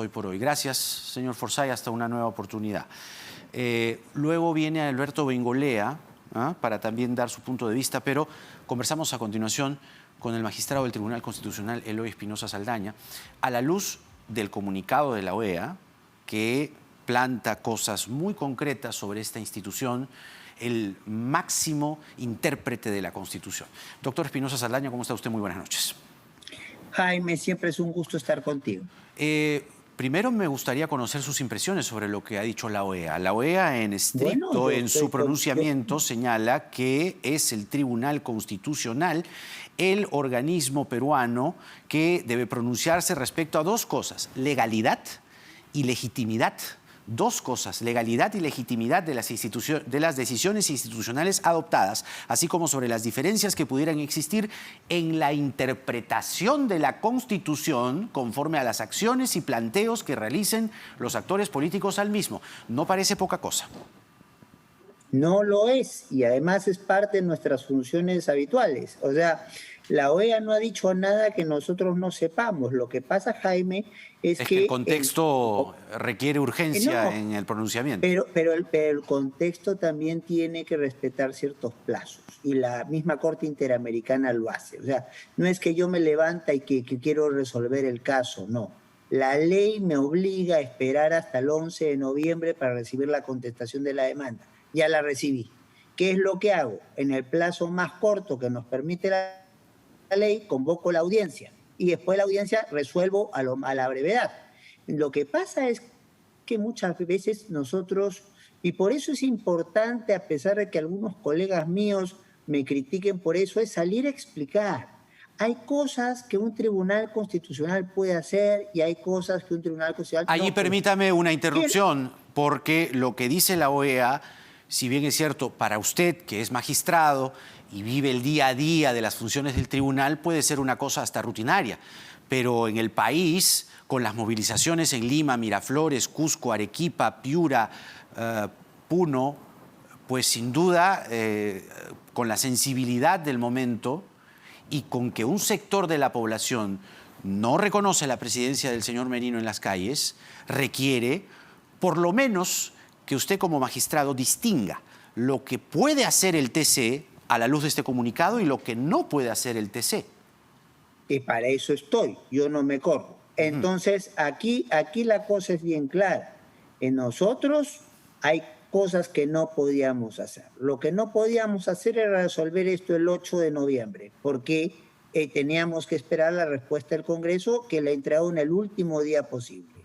hoy por hoy. Gracias, señor Forsyth, hasta una nueva oportunidad. Luego viene Alberto Bengolea para también dar su punto de vista, pero conversamos a continuación con el magistrado del Tribunal Constitucional, Eloy Espinosa Saldaña, a la luz del comunicado de la OEA, que planta cosas muy concretas sobre esta institución, el máximo intérprete de la Constitución. Doctor Espinosa Saldaña, ¿cómo está usted? Muy buenas noches. Jaime, siempre es un gusto estar contigo. Primero me gustaría conocer sus impresiones sobre lo que ha dicho la OEA. La OEA en estricto, en su pronunciamiento, señala que es el Tribunal Constitucional el organismo peruano que debe pronunciarse respecto a dos cosas: legalidad y legitimidad. Dos cosas: legalidad y legitimidad de las decisiones institucionales adoptadas, así como sobre las diferencias que pudieran existir en la interpretación de la Constitución conforme a las acciones y planteos que realicen los actores políticos al mismo. ¿No parece poca cosa? No lo es, y además es parte de nuestras funciones habituales. O sea, la OEA no ha dicho nada que nosotros no sepamos. Lo que pasa, Jaime, es que el contexto requiere urgencia en el pronunciamiento. Pero el contexto también tiene que respetar ciertos plazos, y la misma Corte Interamericana lo hace. O sea, no es que yo me levanta y que quiero resolver el caso, no. La ley me obliga a esperar hasta el 11 de noviembre para recibir la contestación de la demanda. Ya la recibí. ¿Qué es lo que hago? En el plazo más corto que nos permite la ley, convoco la audiencia y después de la audiencia resuelvo a la brevedad. Lo que pasa es que muchas veces nosotros, y por eso es importante, a pesar de que algunos colegas míos me critiquen por eso, es salir a explicar. Hay cosas que un tribunal constitucional puede hacer y hay cosas que un tribunal constitucional Allí no puede. Permítame una interrupción, porque lo que dice la OEA, si bien es cierto, para usted, que es magistrado y vive el día a día de las funciones del tribunal, puede ser una cosa hasta rutinaria. Pero en el país, con las movilizaciones en Lima, Miraflores, Cusco, Arequipa, Piura, Puno, pues sin duda, con la sensibilidad del momento y con que un sector de la población no reconoce la presidencia del señor Merino en las calles, requiere, por lo menos, que usted como magistrado distinga lo que puede hacer el TC a la luz de este comunicado y lo que no puede hacer el TC. Y para eso estoy, yo no me corro. Entonces, aquí la cosa es bien clara. En nosotros hay cosas que no podíamos hacer. Lo que no podíamos hacer era resolver esto el 8 de noviembre, porque teníamos que esperar la respuesta del Congreso, que la entregó en el último día posible.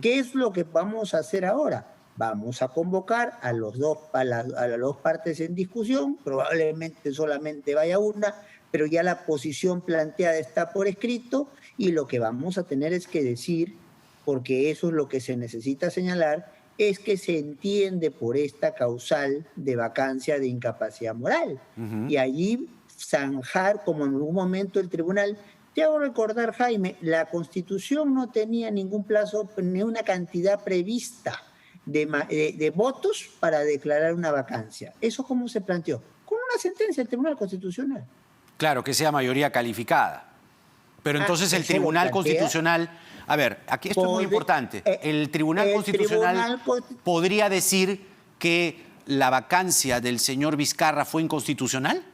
¿Qué es lo que vamos a hacer ahora? Vamos a convocar a las dos partes en discusión, probablemente solamente vaya una, pero ya la posición planteada está por escrito, y lo que vamos a tener es que decir, porque eso es lo que se necesita señalar, es que se entiende por esta causal de vacancia de incapacidad moral. Y allí zanjar, como en algún momento el tribunal. Te hago recordar, Jaime, la Constitución no tenía ningún plazo, ni una cantidad prevista de votos para declarar una vacancia. ¿Eso cómo se planteó? Con una sentencia del Tribunal Constitucional. Claro, que sea mayoría calificada. Pero entonces el Tribunal Constitucional... A ver, aquí esto es muy importante. ¿El Tribunal Constitucional podría decir que la vacancia del señor Vizcarra fue inconstitucional?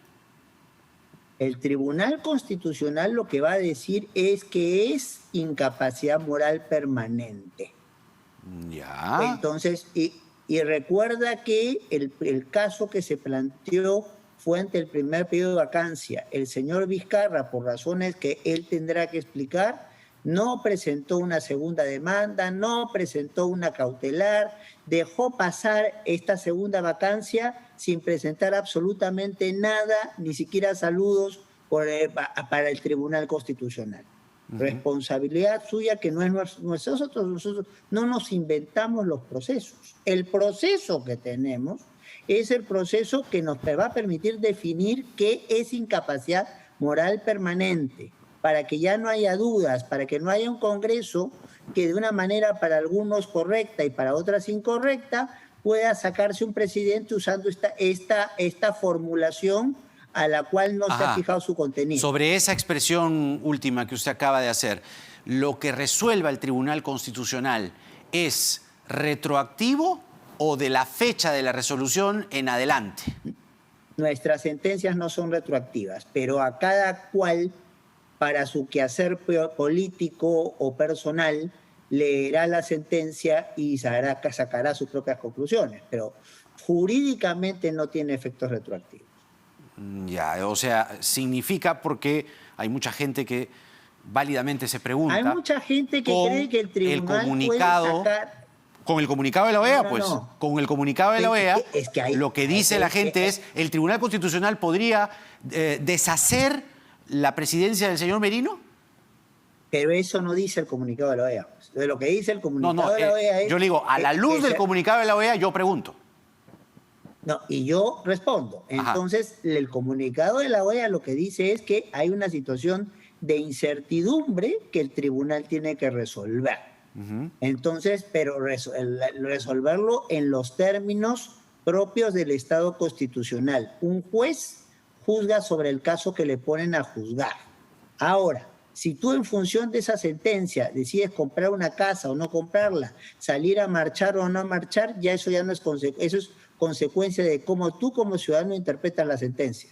El Tribunal Constitucional lo que va a decir es que es incapacidad moral permanente. Ya. Entonces, y recuerda que el caso que se planteó fue ante el primer periodo de vacancia. El señor Vizcarra, por razones que él tendrá que explicar, no presentó una segunda demanda, no presentó una cautelar, dejó pasar esta segunda vacancia sin presentar absolutamente nada, ni siquiera saludos para el Tribunal Constitucional. Responsabilidad suya, que no es nosotros no nos inventamos los procesos. El proceso que tenemos es el proceso que nos va a permitir definir qué es incapacidad moral permanente, para que ya no haya dudas, para que no haya un Congreso que de una manera para algunos correcta y para otras incorrecta pueda sacarse un presidente usando esta formulación a la cual no se ha fijado su contenido. Sobre esa expresión última que usted acaba de hacer, ¿lo que resuelva el Tribunal Constitucional es retroactivo o de la fecha de la resolución en adelante? Nuestras sentencias no son retroactivas, pero a cada cual, para su quehacer político o personal, leerá la sentencia y sacará sus propias conclusiones, pero jurídicamente no tiene efectos retroactivos. Ya, o sea, significa porque hay mucha gente que válidamente se pregunta. Hay mucha gente que cree que el tribunal puede sacar... Con el comunicado de la OEA, No. con el comunicado de la OEA, lo que dice la gente es... es el Tribunal Constitucional podría deshacer la presidencia del señor Merino. Pero eso no dice el comunicado de la OEA. Entonces, lo que dice el comunicado de la OEA es... Yo le digo, a la luz del comunicado de la OEA, yo pregunto. No, y yo respondo. Entonces, el comunicado de la OEA lo que dice es que hay una situación de incertidumbre que el tribunal tiene que resolver. Entonces, pero resolverlo en los términos propios del Estado constitucional. Un juez juzga sobre el caso que le ponen a juzgar. Ahora, si tú en función de esa sentencia decides comprar una casa o no comprarla, salir a marchar o no marchar, ya eso ya no es consecuencia de cómo tú como ciudadano interpretas la sentencia.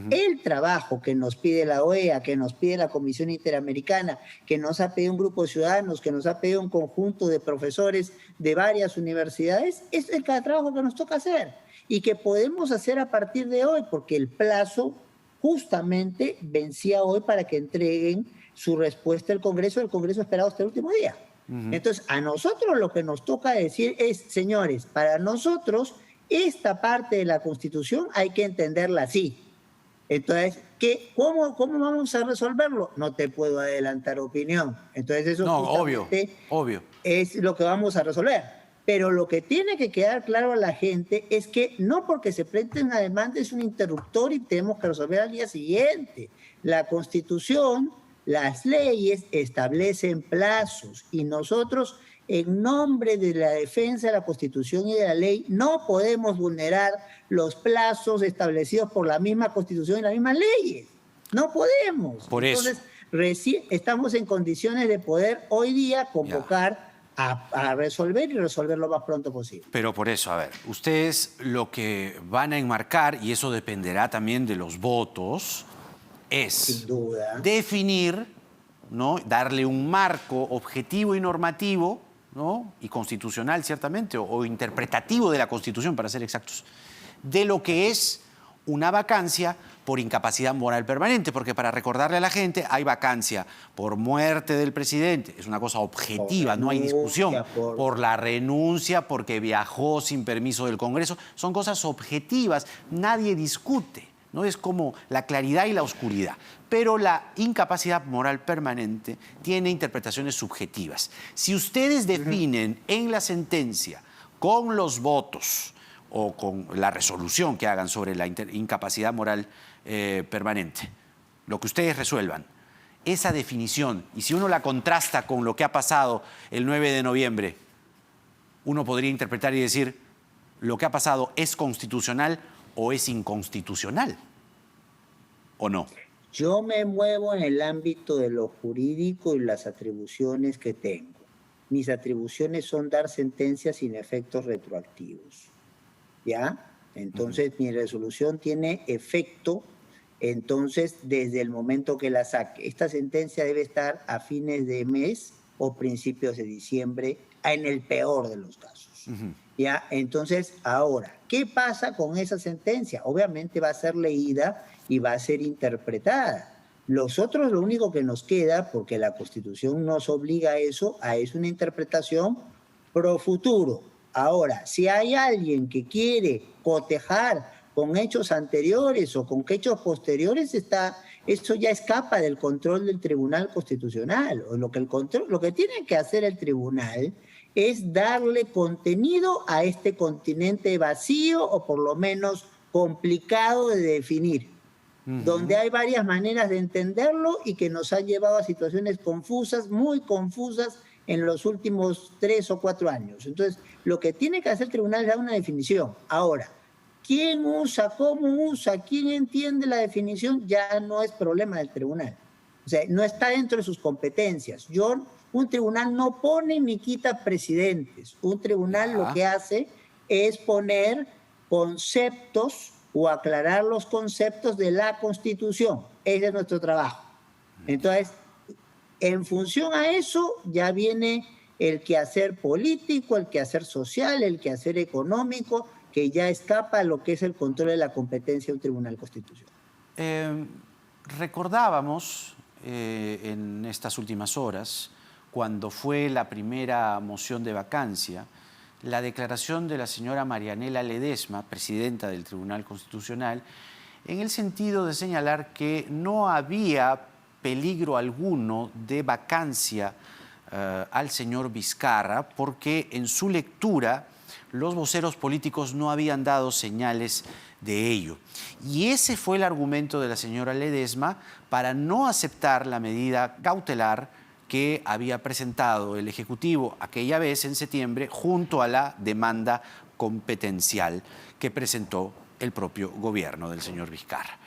El trabajo que nos pide la OEA, que nos pide la Comisión Interamericana, que nos ha pedido un grupo de ciudadanos, que nos ha pedido un conjunto de profesores de varias universidades, es el trabajo que nos toca hacer y que podemos hacer a partir de hoy, porque el plazo justamente vencía hoy para que entreguen su respuesta al Congreso, el Congreso esperado hasta el último día. Entonces, a nosotros lo que nos toca decir es, señores, para nosotros esta parte de la Constitución hay que entenderla así. Entonces, ¿cómo vamos a resolverlo? No te puedo adelantar opinión. Entonces, eso obvio. Es lo que vamos a resolver. Pero lo que tiene que quedar claro a la gente es que no porque se presente una demanda es un interruptor y tenemos que resolver al día siguiente. La Constitución, las leyes establecen plazos y nosotros, en nombre de la defensa de la Constitución y de la ley, no podemos vulnerar los plazos establecidos por la misma Constitución y las mismas leyes. No podemos. Por eso. Entonces, recién estamos en condiciones de poder hoy día convocar a resolver y resolver lo más pronto posible. Pero por eso, a ver, ustedes lo que van a enmarcar, y eso dependerá también de los votos, es sin duda definir, ¿no? Darle un marco objetivo y normativo, ¿no? Y constitucional, ciertamente, o interpretativo de la Constitución, para ser exactos, de lo que es una vacancia por incapacidad moral permanente, porque para recordarle a la gente, hay vacancia por muerte del presidente, es una cosa objetiva, no hay discusión, por la renuncia, porque viajó sin permiso del Congreso, son cosas objetivas, nadie discute, ¿no? Es como la claridad y la oscuridad. Pero la incapacidad moral permanente tiene interpretaciones subjetivas. Si ustedes definen en la sentencia, con los votos o con la resolución que hagan sobre la incapacidad moral permanente, lo que ustedes resuelvan, esa definición, y si uno la contrasta con lo que ha pasado el 9 de noviembre, uno podría interpretar y decir, lo que ha pasado es constitucional o es inconstitucional, ¿o no? Yo me muevo en el ámbito de lo jurídico y las atribuciones que tengo. Mis atribuciones son dar sentencias sin efectos retroactivos. ¿Ya? Entonces, mi resolución tiene efecto, entonces, desde el momento que la saque. Esta sentencia debe estar a fines de mes o principios de diciembre, en el peor de los casos. ¿Ya? Entonces, ahora, ¿qué pasa con esa sentencia? Obviamente va a ser leída y va a ser interpretada. Nosotros lo único que nos queda, porque la Constitución nos obliga a eso, es una interpretación pro futuro. Ahora, si hay alguien que quiere cotejar con hechos anteriores o con hechos posteriores, eso ya escapa del control del Tribunal Constitucional. Lo que tiene que hacer el tribunal es darle contenido a este continente vacío o por lo menos complicado de definir, donde hay varias maneras de entenderlo y que nos han llevado a situaciones confusas, muy confusas, en los últimos 3 o 4 años. Entonces, lo que tiene que hacer el tribunal es dar una definición. Ahora, ¿quién usa, cómo usa, quién entiende la definición? Ya no es problema del tribunal. O sea, no está dentro de sus competencias. Un tribunal no pone ni quita presidentes. Un tribunal lo Ya. que hace es poner conceptos o aclarar los conceptos de la Constitución. Ese es nuestro trabajo. Entonces, en función a eso, ya viene el quehacer político, el quehacer social, el quehacer económico, que ya escapa a lo que es el control de la competencia de un tribunal constitucional. Eh, Recordábamos en estas últimas horas, cuando fue la primera moción de vacancia, la declaración de la señora Marianela Ledesma, presidenta del Tribunal Constitucional, en el sentido de señalar que no había peligro alguno de vacancia al señor Vizcarra, porque en su lectura los voceros políticos no habían dado señales de ello. Y ese fue el argumento de la señora Ledesma para no aceptar la medida cautelar que había presentado el Ejecutivo aquella vez en septiembre junto a la demanda competencial que presentó el propio gobierno del señor Vizcarra.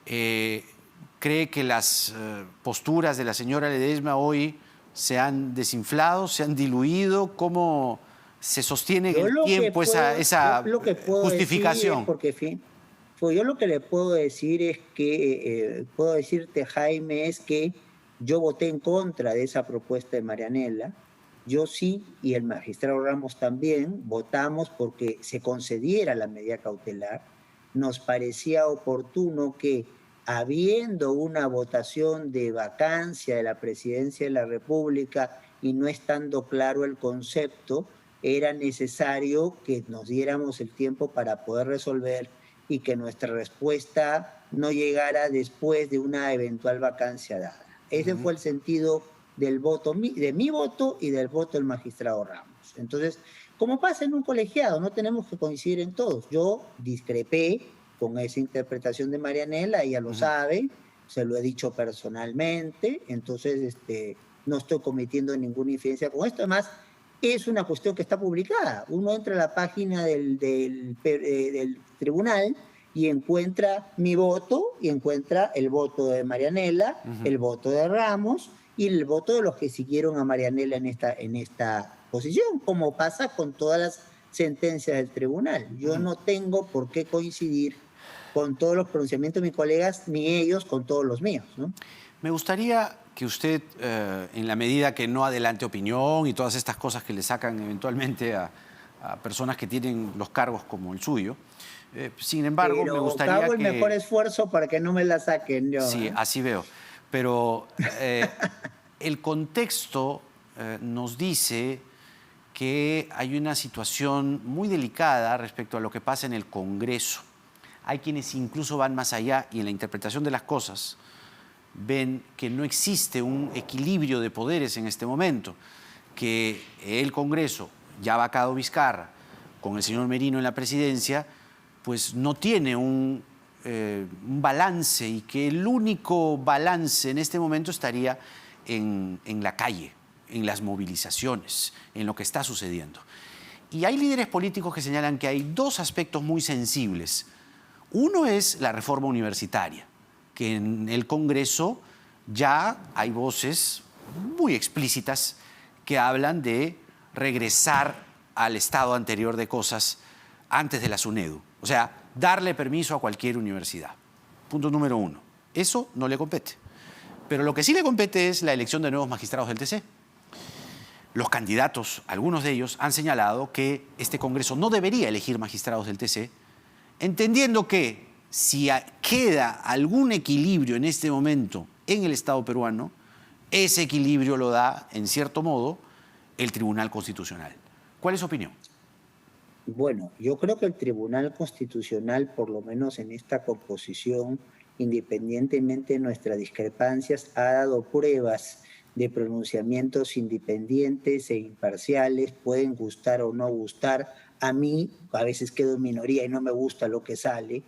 ¿Cree que las posturas de la señora Ledesma hoy se han desinflado, se han diluido? ¿Cómo se sostiene en el tiempo esa justificación? Yo lo que le puedo decir es que, puedo decirte, Jaime, es que yo voté en contra de esa propuesta de Marianela. Yo sí, y el magistrado Ramos también, votamos porque se concediera la medida cautelar. Nos parecía oportuno que, habiendo una votación de vacancia de la presidencia de la República y no estando claro el concepto, era necesario que nos diéramos el tiempo para poder resolver y que nuestra respuesta no llegara después de una eventual vacancia dada. Ese fue el sentido del voto, de mi voto y del voto del magistrado Ramos. Entonces, como pasa en un colegiado, no tenemos que coincidir en todos. Yo discrepé con esa interpretación de Marianela, ella lo sabe, se lo he dicho personalmente, entonces no estoy cometiendo ninguna infidencia con esto. Además, es una cuestión que está publicada. Uno entra a la página del tribunal y encuentra mi voto, y encuentra el voto de Marianela, el voto de Ramos y el voto de los que siguieron a Marianela en esta posición, como pasa con todas las sentencias del tribunal. Yo no tengo por qué coincidir con todos los pronunciamientos de mis colegas, ni ellos con todos los míos, ¿no? Me gustaría que usted, en la medida que no adelante opinión y todas estas cosas que le sacan eventualmente a personas que tienen los cargos como el suyo, sin embargo, pero me gustaría hago el que... mejor esfuerzo para que no me la saquen yo. Sí, así veo. Pero el contexto nos dice que hay una situación muy delicada respecto a lo que pasa en el Congreso. Hay quienes incluso van más allá y en la interpretación de las cosas ven que no existe un equilibrio de poderes en este momento, que el Congreso, ya vacado Vizcarra, con el señor Merino en la presidencia, pues no tiene un balance, y que el único balance en este momento estaría en la calle, en las movilizaciones, en lo que está sucediendo. Y hay líderes políticos que señalan que hay dos aspectos muy sensibles. Uno es la reforma universitaria, que en el Congreso ya hay voces muy explícitas que hablan de regresar al estado anterior de cosas antes de la SUNEDU. O sea, darle permiso a cualquier universidad. Punto número uno. Eso no le compete. Pero lo que sí le compete es la elección de nuevos magistrados del TC. Los candidatos, algunos de ellos, han señalado que este Congreso no debería elegir magistrados del TC, entendiendo que si queda algún equilibrio en este momento en el Estado peruano, ese equilibrio lo da, en cierto modo, el Tribunal Constitucional. ¿Cuál es su opinión? Bueno, yo creo que el Tribunal Constitucional, por lo menos en esta composición, independientemente de nuestras discrepancias, ha dado pruebas de pronunciamientos independientes e imparciales, pueden gustar o no gustar. A mí, a veces quedo en minoría y no me gusta lo que sale,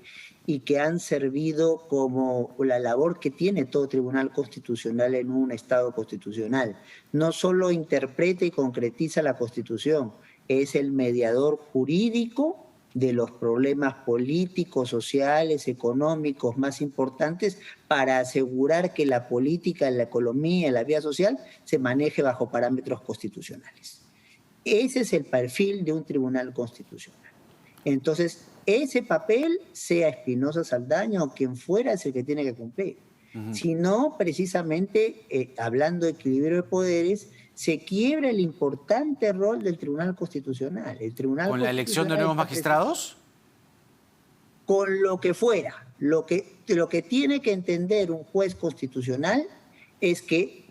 y que han servido como la labor que tiene todo tribunal constitucional en un Estado constitucional. No solo interpreta y concretiza la Constitución, es el mediador jurídico de los problemas políticos, sociales, económicos más importantes para asegurar que la política, la economía, la vida social se maneje bajo parámetros constitucionales. Ese es el perfil de un tribunal constitucional. Entonces, ese papel, sea Espinosa Saldaña o quien fuera, es el que tiene que cumplir. Si no, precisamente, hablando de equilibrio de poderes, se quiebra el importante rol del Tribunal Constitucional. El Tribunal ¿Con la elección de Constitucional nuevos está magistrados? con lo que fuera. Lo que tiene que entender un juez constitucional es que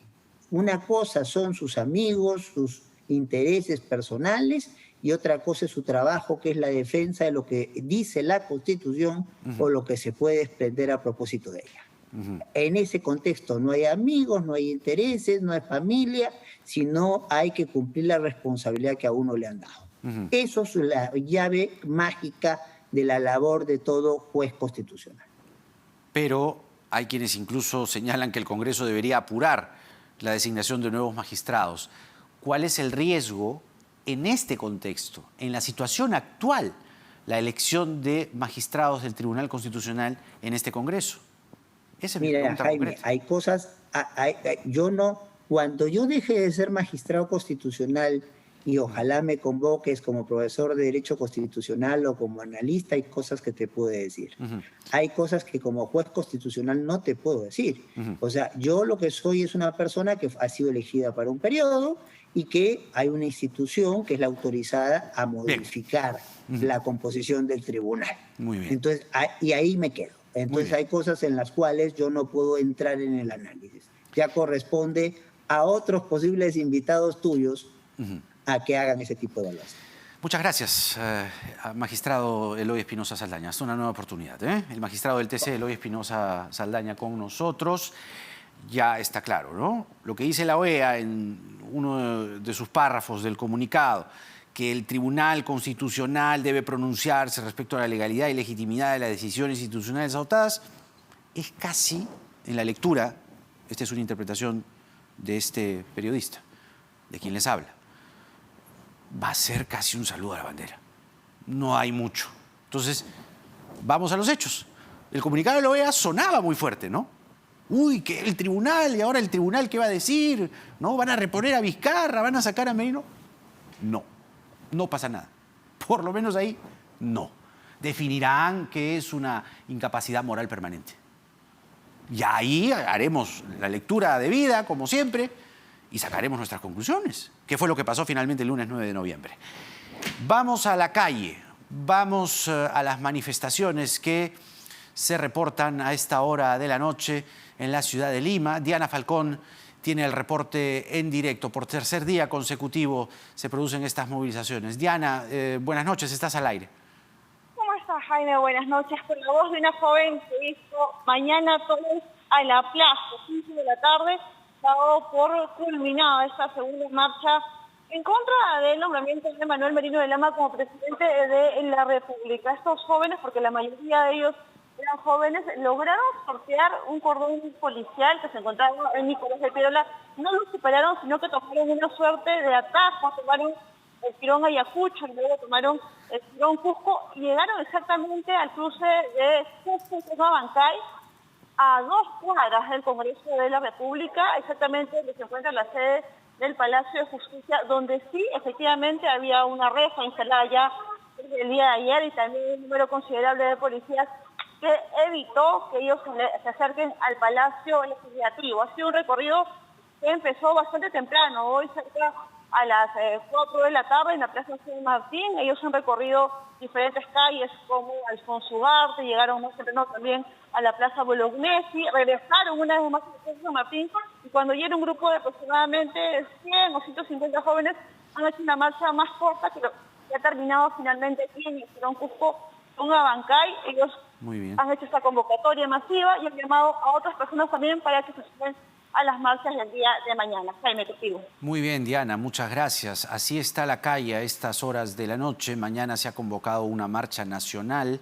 una cosa son sus amigos, sus intereses personales, y otra cosa es su trabajo, que es la defensa de lo que dice la Constitución o lo que se puede desprender a propósito de ella. En ese contexto no hay amigos, no hay intereses, no hay familia, sino hay que cumplir la responsabilidad que a uno le han dado. Eso es la llave mágica de la labor de todo juez constitucional. Pero hay quienes incluso señalan que el Congreso debería apurar la designación de nuevos magistrados. ¿Cuál es el riesgo en este contexto, en la situación actual, la elección de magistrados del Tribunal Constitucional en este Congreso? Esa es mi pregunta Jaime, concreta. hay cosas, cuando yo deje de ser magistrado constitucional y ojalá me convoques como profesor de Derecho Constitucional o como analista, hay cosas que te puedo decir. Hay cosas que como juez constitucional no te puedo decir. O sea, yo lo que soy es una persona que ha sido elegida para un periodo y que hay una institución que es la autorizada a modificar la composición del tribunal. Muy bien. Entonces, y ahí me quedo. Entonces hay cosas en las cuales yo no puedo entrar en el análisis. Ya corresponde a otros posibles invitados tuyos a que hagan ese tipo de evaluación. Muchas gracias, magistrado Eloy Espinosa Saldaña. Es una nueva oportunidad. El magistrado del TC, Eloy Espinosa Saldaña, con nosotros. Ya está claro, ¿no? Lo que dice la OEA en uno de sus párrafos del comunicado, que el Tribunal Constitucional debe pronunciarse respecto a la legalidad y legitimidad de las decisiones institucionales adoptadas, es casi, en la lectura, esta es una interpretación de este periodista, de quien les habla, va a ser casi un saludo a la bandera. No hay mucho. Entonces, vamos a los hechos. El comunicado de la OEA sonaba muy fuerte, ¿no? Uy, que el tribunal, y ahora el tribunal, ¿qué va a decir? ¿No? ¿Van a reponer a Vizcarra? ¿Van a sacar a Merino? No, no pasa nada. Por lo menos ahí, no. Definirán que es una incapacidad moral permanente. Y ahí haremos la lectura debida, como siempre, y sacaremos nuestras conclusiones. ¿Qué fue lo que pasó finalmente el lunes 9 de noviembre? Vamos a la calle, vamos a las manifestaciones que se reportan a esta hora de la noche en la ciudad de Lima. Diana Falcón tiene el reporte en directo. Por tercer día consecutivo se producen estas movilizaciones. Diana, buenas noches, estás al aire. ¿Cómo estás, Jaime? Buenas noches. Con la voz de una joven que dijo: mañana todos a la plaza, 5 de la tarde, dado por culminada esta segunda marcha en contra del nombramiento de Manuel Merino de Lama como presidente de la República. Estos jóvenes, porque la mayoría de ellos eran jóvenes, lograron sortear un cordón policial que se encontraba en Nicolás de Piedra. No lo superaron, sino que tomaron una suerte de atajo, tomaron el Girón Ayacucho y luego tomaron el Girón Cusco y llegaron exactamente al cruce de Cusco y Bancay, a 2 cuadras del Congreso de la República, exactamente donde se encuentra la sede del Palacio de Justicia, donde sí, efectivamente, había una reja instalada ya el día de ayer y también un número considerable de policías que evitó que ellos se acerquen al Palacio Legislativo. Ha sido un recorrido que empezó bastante temprano, hoy cerca a las 4 de la tarde en la Plaza San Martín. Ellos han recorrido diferentes calles como Alfonso Ugarte, llegaron más temprano también a la Plaza Bolognesi, regresaron una vez más a la Plaza San Martín y cuando llega un grupo de aproximadamente 100 o 150 jóvenes han hecho una marcha más corta que ha terminado finalmente aquí en el Girón Cusco con Abancay. Ellos han hecho esta convocatoria masiva y han llamado a otras personas también para que se sumen a las marchas del día de mañana. Jaime, contigo. Muy bien, Diana, muchas gracias. Así está la calle a estas horas de la noche. Mañana se ha convocado una marcha nacional.